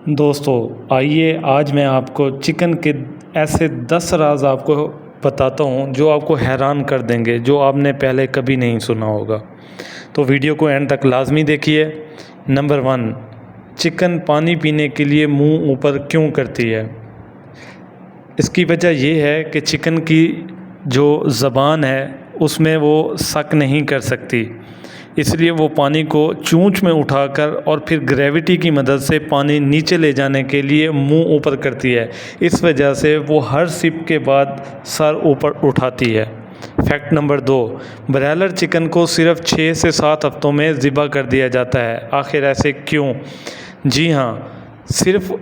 दोस्तों आइए आज मैं आपको चिकन के ऐसे 10 राज आपको बताता हूँ जो आपको हैरान कर देंगे, जो आपने पहले कभी नहीं सुना होगा। तो वीडियो को एंड तक लाजमी देखिए। नंबर 1, चिकन पानी पीने के लिए मुंह ऊपर क्यों करती है। इसकी वजह ये है कि चिकन की जो ज़बान है उसमें वो सक नहीं कर सकती, इसलिए वो पानी को चोंच में उठाकर और फिर ग्रेविटी की मदद से पानी नीचे ले जाने के लिए मुंह ऊपर करती है। इस वजह से वो हर सिप के बाद सर ऊपर उठाती है। फैक्ट नंबर 2, ब्रॉयलर चिकन को सिर्फ 6 से 7 हफ्तों में ज़िबा कर दिया जाता है। आखिर ऐसे क्यों? जी हाँ, सिर्फ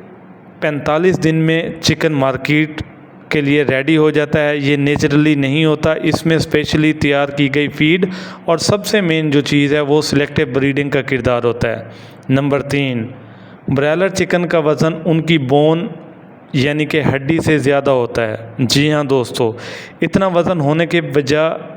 45 दिन में चिकन मार्केट के लिए रेडी हो जाता है। ये नेचुरली नहीं होता, इसमें स्पेशली तैयार की गई फीड और सबसे मेन जो चीज़ है वो सिलेक्टिव ब्रीडिंग का किरदार होता है। नंबर 3, ब्रॉयलर चिकन का वज़न उनकी बोन यानी कि हड्डी से ज़्यादा होता है। जी हाँ दोस्तों, इतना वज़न होने के वजह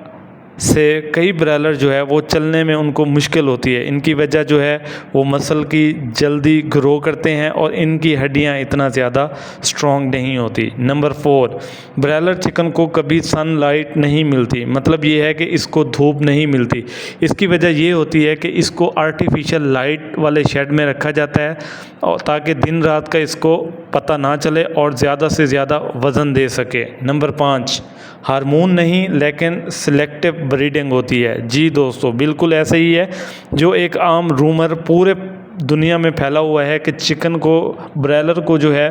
से कई ब्रॉयलर जो है वो चलने में उनको मुश्किल होती है। इनकी वजह जो है वो मसल की जल्दी ग्रो करते हैं और इनकी हड्डियां इतना ज़्यादा स्ट्रॉन्ग नहीं होती। नंबर 4, ब्रॉयलर चिकन को कभी सनलाइट नहीं मिलती, मतलब ये है कि इसको धूप नहीं मिलती। इसकी वजह ये होती है कि इसको आर्टिफिशियल लाइट वाले शेड में रखा जाता है और ताकि दिन रात का इसको पता ना चले और ज़्यादा से ज़्यादा वज़न दे सके। नंबर 5, हार्मोन नहीं लेकिन सिलेक्टिव ब्रीडिंग होती है। जी दोस्तों, बिल्कुल ऐसे ही है जो एक आम रूमर पूरे दुनिया में फैला हुआ है कि चिकन को, ब्रॉयलर को जो है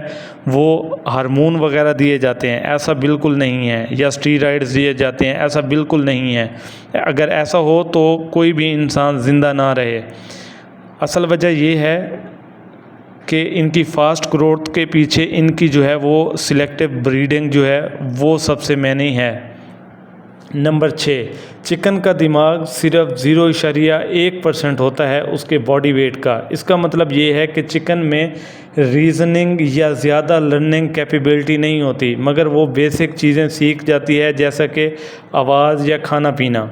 वो हार्मोन वगैरह दिए जाते हैं। ऐसा बिल्कुल नहीं है, या स्टीरॉइड्स दिए जाते हैं, ऐसा बिल्कुल नहीं है। अगर ऐसा हो तो कोई भी इंसान ज़िंदा ना रहे। असल वजह ये है कि इनकी फास्ट ग्रोथ के पीछे इनकी जो है वो सिलेक्टिव ब्रीडिंग जो है वो सबसे मैनी है। नंबर 6, चिकन का दिमाग सिर्फ 0.1% होता है उसके बॉडी वेट का। इसका मतलब ये है कि चिकन में रीजनिंग या ज़्यादा लर्निंग कैपेबिलिटी नहीं होती, मगर वो बेसिक चीज़ें सीख जाती है जैसा कि आवाज़ या खाना पीना।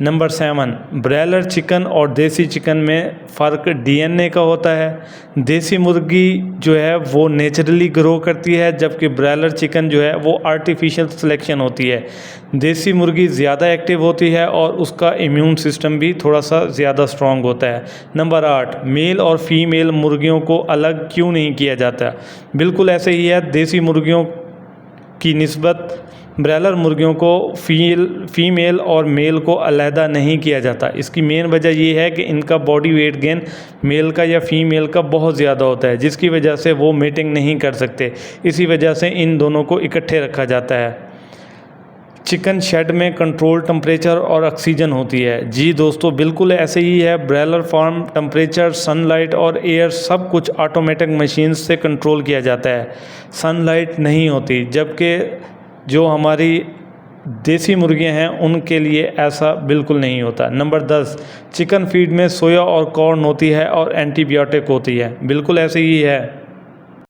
नंबर 7, ब्रॉयलर चिकन और देसी चिकन में फ़र्क डीएनए का होता है। देसी मुर्गी जो है वो नेचुरली ग्रो करती है, जबकि ब्रॉयलर चिकन जो है वो आर्टिफिशियल सिलेक्शन होती है। देसी मुर्गी ज़्यादा एक्टिव होती है और उसका इम्यून सिस्टम भी थोड़ा सा ज़्यादा स्ट्रॉन्ग होता है। नंबर 8, मेल और फीमेल मुर्गियों को अलग क्यों नहीं किया जाता? बिल्कुल ऐसे ही है, देसी मुर्गियों की निस्बत ब्रॉयलर मुर्गियों को फीमेल और मेल को अलहदा नहीं किया जाता। इसकी मेन वजह ये है कि इनका बॉडी वेट गेन मेल का या फीमेल का बहुत ज़्यादा होता है, जिसकी वजह से वो मेटिंग नहीं कर सकते। इसी वजह से इन दोनों को इकट्ठे रखा जाता है। चिकन शेड में कंट्रोल टेम्परेचर और ऑक्सीजन होती है। जी दोस्तों, बिल्कुल ऐसे ही है। ब्रॉयलर फार्म टेम्परेचर, सनलाइट और एयर सब कुछ ऑटोमेटिक मशीन्स से कंट्रोल किया जाता है। सनलाइट नहीं होती, जबकि जो हमारी देसी मुर्गियां हैं उनके लिए ऐसा बिल्कुल नहीं होता। नंबर 10, चिकन फीड में सोया और कॉर्न होती है और एंटीबायोटिक होती है। बिल्कुल ऐसे ही है।